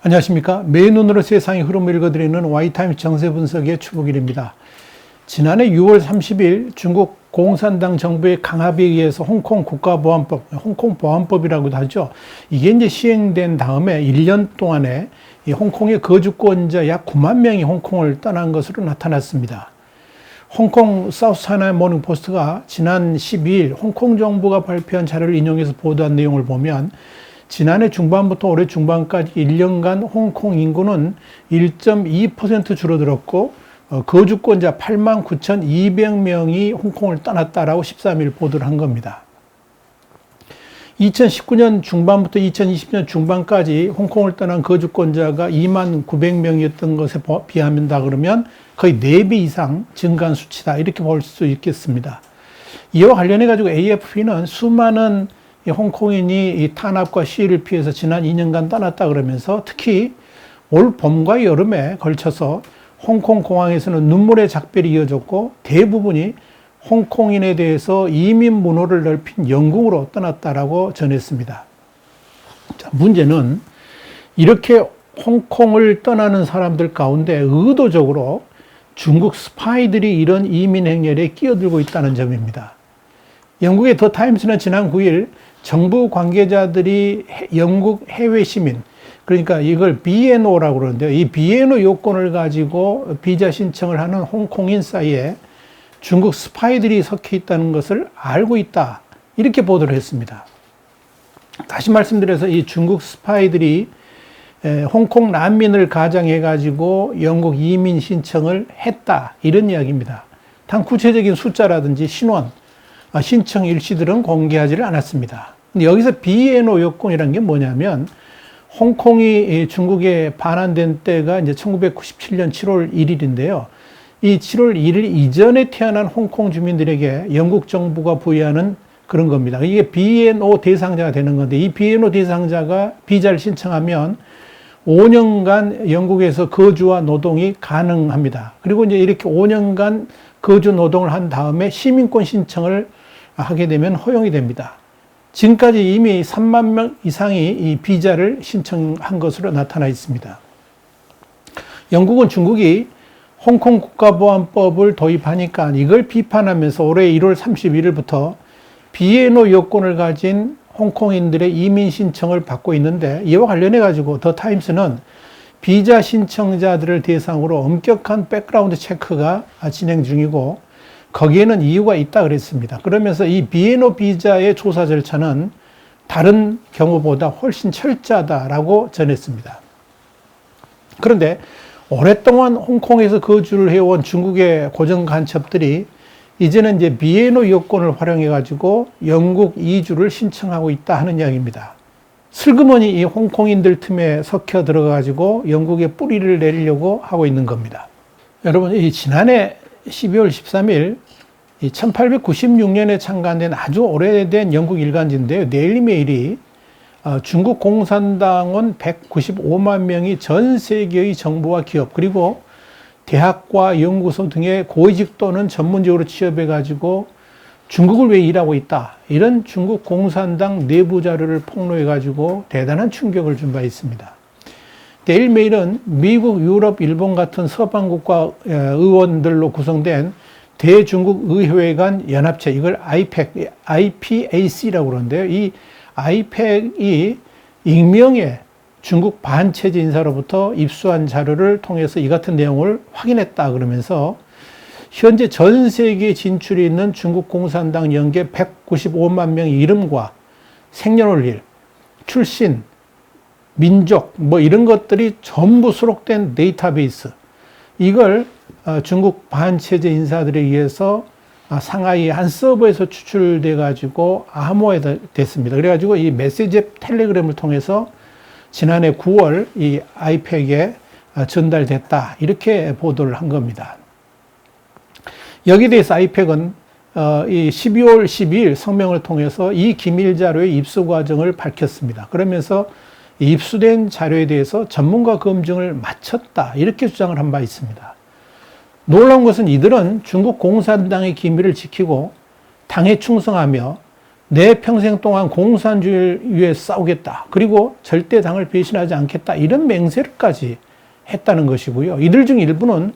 안녕하십니까. 매일 눈으로 세상의 흐름을 읽어드리는 Y타임스 정세 분석의 추복일입니다. 지난해 6월 30일 중국 공산당 정부의 강압에 의해서 홍콩 국가보안법, 홍콩 보안법이라고도 하죠. 이게 이제 시행된 다음에 1년 동안에 이 홍콩의 거주권자 약 9만 명이 홍콩을 떠난 것으로 나타났습니다. 홍콩 사우스차이나 모닝포스트가 지난 12일 홍콩 정부가 발표한 자료를 인용해서 보도한 내용을 보면 지난해 중반부터 올해 중반까지 1년간 홍콩 인구는 1.2% 줄어들었고 거주권자 89,200명이 홍콩을 떠났다라고 13일 보도를 한 겁니다. 2019년 중반부터 2020년 중반까지 홍콩을 떠난 거주권자가 29,900명이었던 것에 비하면다 그러면 거의 4배 이상 증가한 수치다 이렇게 볼 수 있겠습니다. 이와 관련해 가지고 AFP는 수많은 홍콩인이 이 탄압과 시위를 피해서 지난 2년간 떠났다 그러면서 특히 올 봄과 여름에 걸쳐서 홍콩 공항에서는 눈물의 작별이 이어졌고 대부분이 홍콩인에 대해서 이민 문호를 넓힌 영국으로 떠났다라고 전했습니다. 자, 문제는 이렇게 홍콩을 떠나는 사람들 가운데 의도적으로 중국 스파이들이 이런 이민 행렬에 끼어들고 있다는 점입니다. 영국의 더 타임스는 지난 9일 정부 관계자들이 영국 해외 시민, 그러니까 이걸 BNO라고 그러는데요. 이 BNO 요건을 가지고 비자 신청을 하는 홍콩인 사이에 중국 스파이들이 섞여 있다는 것을 알고 있다. 이렇게 보도를 했습니다. 다시 말씀드려서 이 중국 스파이들이 홍콩 난민을 가장해 가지고 영국 이민 신청을 했다. 이런 이야기입니다. 단 구체적인 숫자라든지 신원, 신청 일시들은 공개하지를 않았습니다. 근데 여기서 BNO 요건이라는 게 뭐냐면 홍콩이 중국에 반환된 때가 이제 1997년 7월 1일인데요. 이 7월 1일 이전에 태어난 홍콩 주민들에게 영국 정부가 부여하는 그런 겁니다. 이게 BNO 대상자가 되는 건데 이 BNO 대상자가 비자를 신청하면 5년간 영국에서 거주와 노동이 가능합니다. 그리고 이제 이렇게 5년간 거주 노동을 한 다음에 시민권 신청을 하게 되면 허용이 됩니다. 지금까지 이미 3만 명 이상이 이 비자를 신청한 것으로 나타나 있습니다. 영국은 중국이 홍콩 국가보안법을 도입하니까 이걸 비판하면서 올해 1월 31일부터 BNO 요건을 가진 홍콩인들의 이민 신청을 받고 있는데 이와 관련해 가지고 더 타임스는 비자 신청자들을 대상으로 엄격한 백그라운드 체크가 진행 중이고 거기에는 이유가 있다 그랬습니다. 그러면서 이 BNO 비자의 조사 절차는 다른 경우보다 훨씬 철저하다라고 전했습니다. 그런데 오랫동안 홍콩에서 거주를 해온 중국의 고정 간첩들이 이제는 이제 BNO 요건을 활용해 가지고 영국 이주를 신청하고 있다 하는 이야기입니다. 슬그머니 이 홍콩인들 틈에 섞여 들어가 가지고 영국에 뿌리를 내리려고 하고 있는 겁니다. 여러분, 이 지난해 12월 13일 1896년에 창간된 아주 오래된 영국 일간지인데요. 데일리 메일이 중국 공산당원 195만 명이 전 세계의 정부와 기업 그리고 대학과 연구소 등의 고위직 또는 전문적으로 취업해가지고 중국을 왜 일하고 있다. 이런 중국 공산당 내부 자료를 폭로해가지고 대단한 충격을 준 바 있습니다. 데일리 메일은 미국, 유럽, 일본 같은 서방국가 의원들로 구성된 대중국 의회 간 연합체, 이걸 IPAC라고 그러는데요. 이 IPAC이 익명의 중국 반체제 인사로부터 입수한 자료를 통해서 이 같은 내용을 확인했다 그러면서 현재 전 세계에 진출이 있는 중국 공산당 연계 195만 명의 이름과 생년월일, 출신, 민족 뭐 이런 것들이 전부 수록된 데이터베이스, 이걸 중국 반체제 인사들에 의해서 상하이 한 서버에서 추출돼 가지고 암호화됐습니다. 그래가지고 이 메시지 앱 텔레그램을 통해서 지난해 9월 이 아이팩에 전달됐다 이렇게 보도를 한 겁니다. 여기에 대해서 아이팩은 이 12월 12일 성명을 통해서 이 기밀 자료의 입수 과정을 밝혔습니다. 그러면서 입수된 자료에 대해서 전문가 검증을 마쳤다 이렇게 주장을 한 바 있습니다. 놀라운 것은 이들은 중국 공산당의 기밀을 지키고 당에 충성하며 내 평생 동안 공산주의를 위해 싸우겠다. 그리고 절대 당을 배신하지 않겠다. 이런 맹세를까지 했다는 것이고요. 이들 중 일부는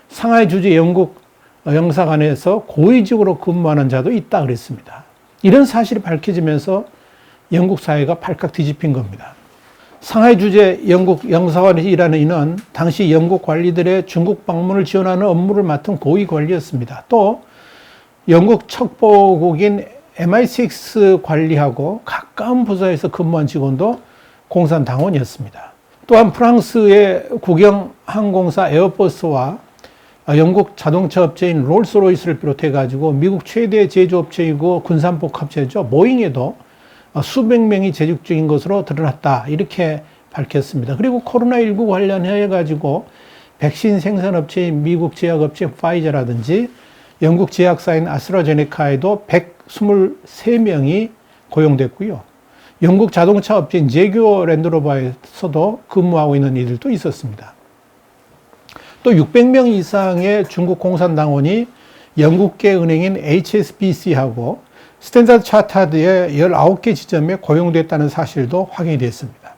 상하이 주재 영국 영사관에서 고위직으로 근무하는 자도 있다 그랬습니다. 이런 사실이 밝혀지면서 영국 사회가 발칵 뒤집힌 겁니다. 상하이 주재 영국 영사관에서 일하는 이는 당시 영국 관리들의 중국 방문을 지원하는 업무를 맡은 고위 관리였습니다. 또 영국 첩보국인 MI6 관리하고 가까운 부서에서 근무한 직원도 공산당원이었습니다. 또한 프랑스의 국영항공사 에어버스와 영국 자동차 업체인 롤스로이스를 비롯해 가지고 미국 최대 제조업체이고 군산복합체죠. 모잉에도 수백 명이 재직 중인 것으로 드러났다. 이렇게 밝혔습니다. 그리고 코로나19 관련해 가지고 백신 생산업체인 미국 제약업체 파이저라든지 영국 제약사인 아스트라제네카에도 123명이 고용됐고요. 영국 자동차 업체인 제규어 랜드로버에서도 근무하고 있는 이들도 있었습니다. 또 600명 이상의 중국 공산당원이 영국계 은행인 HSBC하고 스탠다드 차타드의 19개 지점에 고용됐다는 사실도 확인이 됐습니다.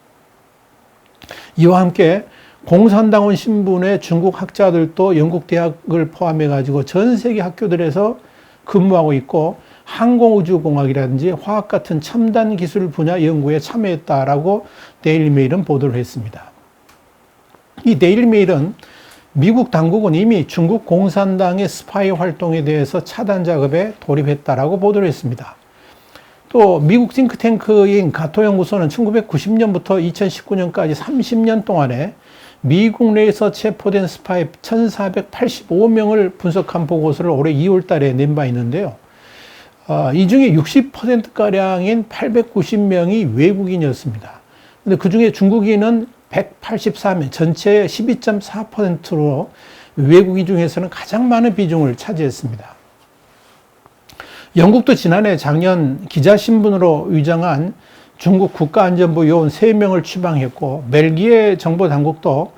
이와 함께 공산당원 신분의 중국 학자들도 영국 대학을 포함해 가지고 전 세계 학교들에서 근무하고 있고 항공우주공학이라든지 화학 같은 첨단 기술 분야 연구에 참여했다라고 데일리메일은 보도를 했습니다. 이 데일리메일은 미국 당국은 이미 중국 공산당의 스파이 활동에 대해서 차단 작업에 돌입했다라고 보도를 했습니다. 또 미국 싱크탱크인 가토 연구소는 1990년부터 2019년까지 30년 동안에 미국 내에서 체포된 스파이 1,485명을 분석한 보고서를 올해 2월 달에 낸 바 있는데요. 이 중에 60%가량인 890명이 외국인이었습니다. 근데 그 중에 중국인은 184명, 전체의 12.4%로 외국인 중에서는 가장 많은 비중을 차지했습니다. 영국도 지난해 작년 기자신분으로 위장한 중국 국가안전부 요원 3명을 추방했고, 벨기에 정보당국도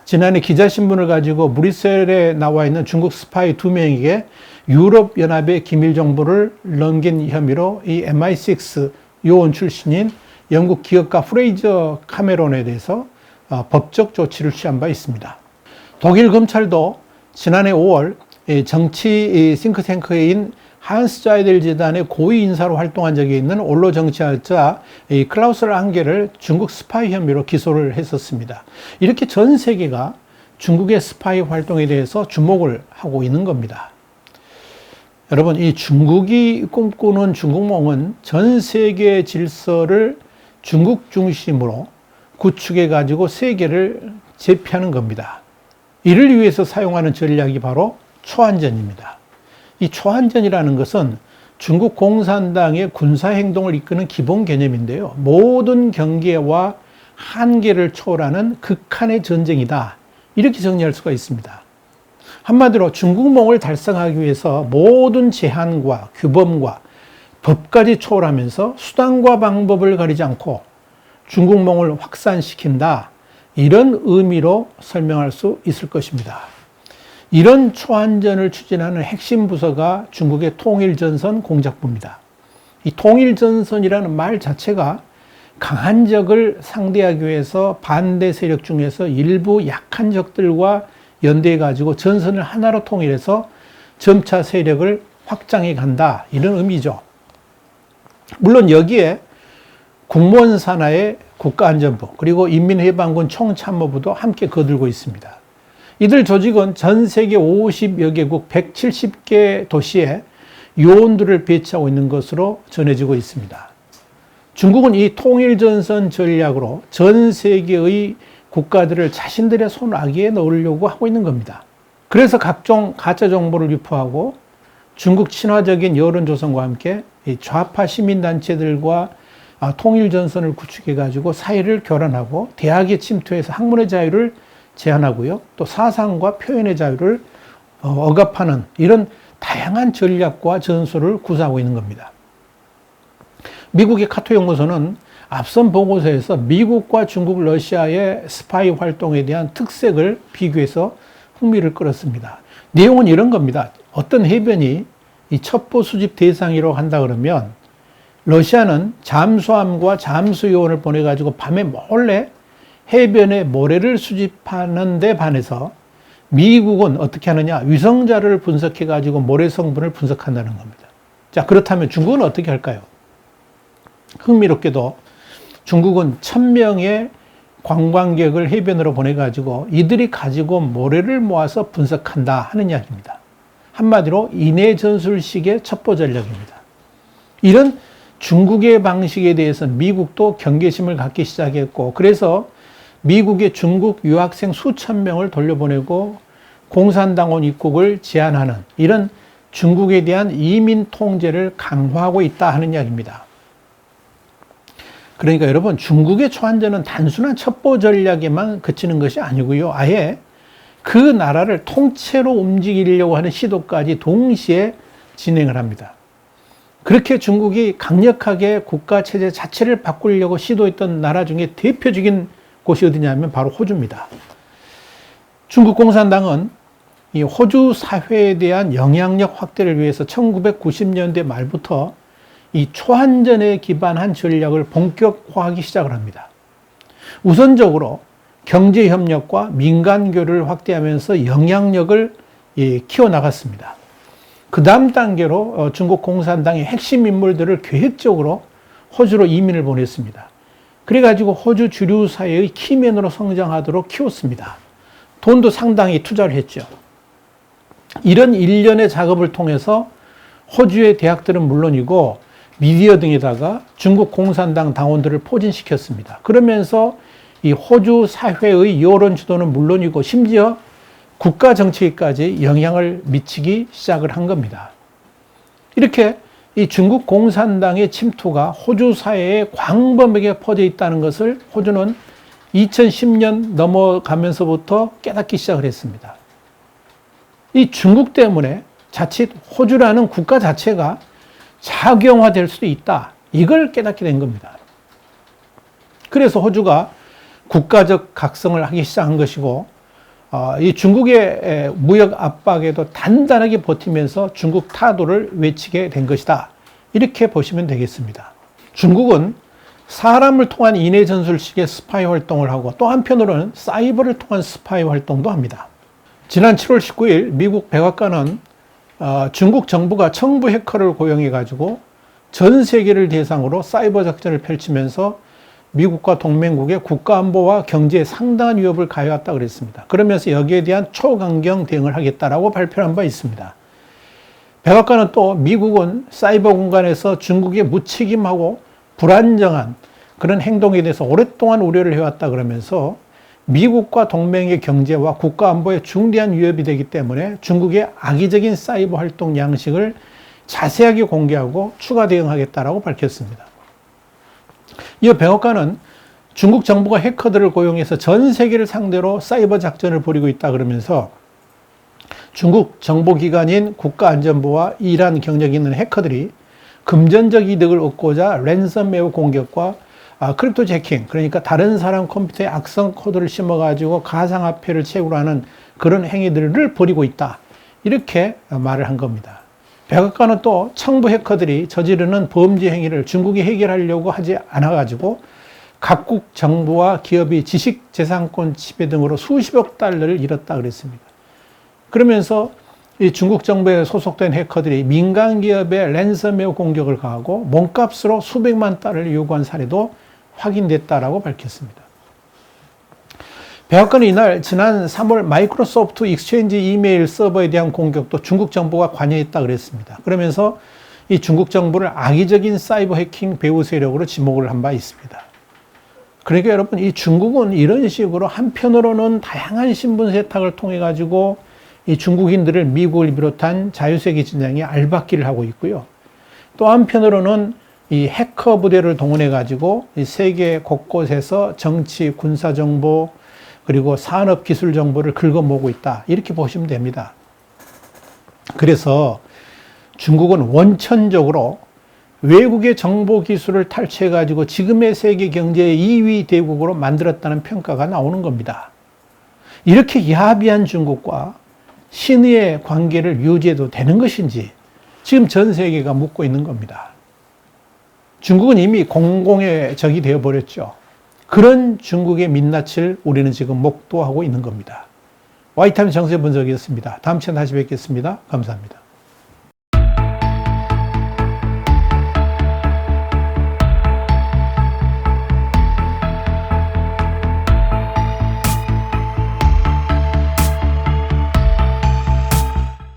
지난해 기자신분을 가지고 브뤼셀에 나와 있는 중국 스파이 2명에게 유럽연합의 기밀 정보를 넘긴 혐의로 이 MI6 요원 출신인 영국 기업가 프레이저 카메론에 대해서 법적 조치를 취한 바 있습니다. 독일 검찰도 지난해 5월 정치 싱크탱크인 한스 자이델 재단의 고위 인사로 활동한 적이 있는 원로 정치학자 클라우스 랑게를 중국 스파이 혐의로 기소를 했었습니다. 이렇게 전 세계가 중국의 스파이 활동에 대해서 주목을 하고 있는 겁니다. 여러분, 이 중국이 꿈꾸는 중국몽은 전 세계 질서를 중국 중심으로 구축해 가지고 세계를 제패하는 겁니다. 이를 위해서 사용하는 전략이 바로 초안전입니다. 이 초안전이라는 것은 중국 공산당의 군사행동을 이끄는 기본 개념인데요. 모든 경계와 한계를 초월하는 극한의 전쟁이다. 이렇게 정리할 수가 있습니다. 한마디로 중국몽을 달성하기 위해서 모든 제한과 규범과 법까지 초월하면서 수단과 방법을 가리지 않고 중국몽을 확산시킨다. 이런 의미로 설명할 수 있을 것입니다. 이런 초안전을 추진하는 핵심 부서가 중국의 통일전선 공작부입니다. 이 통일전선이라는 말 자체가 강한 적을 상대하기 위해서 반대 세력 중에서 일부 약한 적들과 연대해 가지고 전선을 하나로 통일해서 점차 세력을 확장해 간다. 이런 의미죠. 물론 여기에 국무원 산하의 국가안전부 그리고 인민해방군 총참모부도 함께 거들고 있습니다. 이들 조직은 전 세계 50여 개국 170개 도시에 요원들을 배치하고 있는 것으로 전해지고 있습니다. 중국은 이 통일전선 전략으로 전 세계의 국가들을 자신들의 손아귀에 넣으려고 하고 있는 겁니다. 그래서 각종 가짜 정보를 유포하고 중국 친화적인 여론 조성과 함께 좌파 시민단체들과 통일전선을 구축해가지고 사회를 교란하고 대학에 침투해서 학문의 자유를 제한하고요. 또 사상과 표현의 자유를 억압하는 이런 다양한 전략과 전술을 구사하고 있는 겁니다. 미국의 카토 연구소는 앞선 보고서에서 미국과 중국, 러시아의 스파이 활동에 대한 특색을 비교해서 흥미를 끌었습니다. 내용은 이런 겁니다. 어떤 해변이 이 첩보 수집 대상이라고 한다 그러면 러시아는 잠수함과 잠수요원을 보내가지고 밤에 몰래 해변에 모래를 수집하는 데 반해서 미국은 어떻게 하느냐? 위성자료를 분석해가지고 모래 성분을 분석한다는 겁니다. 자, 그렇다면 중국은 어떻게 할까요? 흥미롭게도 중국은 1000명의 관광객을 해변으로 보내가지고 이들이 가지고 온 모래를 모아서 분석한다 하는 이야기입니다. 한마디로 인해 전술식의 첩보 전략입니다. 이런 중국의 방식에 대해서 미국도 경계심을 갖기 시작했고, 그래서 미국의 중국 유학생 수천 명을 돌려보내고 공산당원 입국을 제한하는 이런 중국에 대한 이민 통제를 강화하고 있다 하는 이야기입니다. 그러니까 여러분, 중국의 초안전은 단순한 첩보 전략에만 그치는 것이 아니고요. 아예 그 나라를 통째로 움직이려고 하는 시도까지 동시에 진행을 합니다. 그렇게 중국이 강력하게 국가 체제 자체를 바꾸려고 시도했던 나라 중에 대표적인 곳이 어디냐면 바로 호주입니다. 중국 공산당은 이 호주 사회에 대한 영향력 확대를 위해서 1990년대 말부터 이 초안전에 기반한 전략을 본격화하기 시작을 합니다. 우선적으로 경제협력과 민간교류를 확대하면서 영향력을 키워나갔습니다. 그 다음 단계로 중국 공산당의 핵심 인물들을 계획적으로 호주로 이민을 보냈습니다. 그래가지고 호주 주류 사회의 키맨으로 성장하도록 키웠습니다. 돈도 상당히 투자를 했죠. 이런 일련의 작업을 통해서 호주의 대학들은 물론이고 미디어 등에다가 중국 공산당 당원들을 포진시켰습니다. 그러면서 이 호주 사회의 여론 주도는 물론이고 심지어 국가 정치에까지 영향을 미치기 시작을 한 겁니다. 이렇게 이 중국 공산당의 침투가 호주 사회에 광범위하게 퍼져 있다는 것을 호주는 2010년 넘어가면서부터 깨닫기 시작을 했습니다. 이 중국 때문에 자칫 호주라는 국가 자체가 작용화될 수도 있다. 이걸 깨닫게 된 겁니다. 그래서 호주가 국가적 각성을 하기 시작한 것이고, 이 중국의 무역 압박에도 단단하게 버티면서 중국 타도를 외치게 된 것이다. 이렇게 보시면 되겠습니다. 중국은 사람을 통한 인해 전술식의 스파이 활동을 하고 또 한편으로는 사이버를 통한 스파이 활동도 합니다. 지난 7월 19일 미국 백악관은 중국 정부가 청부 해커를 고용해가지고 전 세계를 대상으로 사이버 작전을 펼치면서 미국과 동맹국의 국가안보와 경제에 상당한 위협을 가해왔다 그랬습니다. 그러면서 여기에 대한 초강경 대응을 하겠다라고 발표한 바 있습니다. 백악관은 또 미국은 사이버 공간에서 중국의 무책임하고 불안정한 그런 행동에 대해서 오랫동안 우려를 해왔다 그러면서 미국과 동맹의 경제와 국가안보에 중대한 위협이 되기 때문에 중국의 악의적인 사이버 활동 양식을 자세하게 공개하고 추가 대응하겠다라고 밝혔습니다. 이어 백악관은 중국 정부가 해커들을 고용해서 전 세계를 상대로 사이버 작전을 벌이고 있다 그러면서 중국 정보기관인 국가안전부와 이란 경력이 있는 해커들이 금전적 이득을 얻고자 랜섬웨어 공격과 크립토 재킹, 그러니까 다른 사람 컴퓨터에 악성 코드를 심어가지고 가상화폐를 채굴 하는 그런 행위들을 벌이고 있다. 이렇게 말을 한 겁니다. 백악관은 또 청부 해커들이 저지르는 범죄 행위를 중국이 해결하려고 하지 않아가지고 각국 정부와 기업이 지식재산권 지배 등으로 수십억 달러를 잃었다 그랬습니다. 그러면서 이 중국 정부에 소속된 해커들이 민간 기업에 랜섬웨어 공격을 가하고 몸값으로 수백만 달러를 요구한 사례도 확인됐다라고 밝혔습니다. 백악관은 이날 지난 3월 마이크로소프트 익스체인지 이메일 서버에 대한 공격도 중국 정부가 관여했다 그랬습니다. 그러면서 이 중국 정부를 악의적인 사이버 해킹 배후 세력으로 지목을 한 바 있습니다. 그러니까 여러분, 이 중국은 이런 식으로 한편으로는 다양한 신분 세탁을 통해 가지고 이 중국인들을 미국을 비롯한 자유세계 진영에 알박기를 하고 있고요. 또 한편으로는 이 해커 부대를 동원해 가지고 이 세계 곳곳에서 정치, 군사 정보, 그리고 산업 기술 정보를 긁어모으고 있다. 이렇게 보시면 됩니다. 그래서 중국은 원천적으로 외국의 정보 기술을 탈취해 가지고 지금의 세계 경제의 2위 대국으로 만들었다는 평가가 나오는 겁니다. 이렇게 야비한 중국과 신의의 관계를 유지해도 되는 것인지 지금 전 세계가 묻고 있는 겁니다. 중국은 이미 공공의 적이 되어버렸죠. 그런 중국의 민낯을 우리는 지금 목도하고 있는 겁니다. 와이타임 정세 분석이었습니다. 다음 시간에 다시 뵙겠습니다. 감사합니다.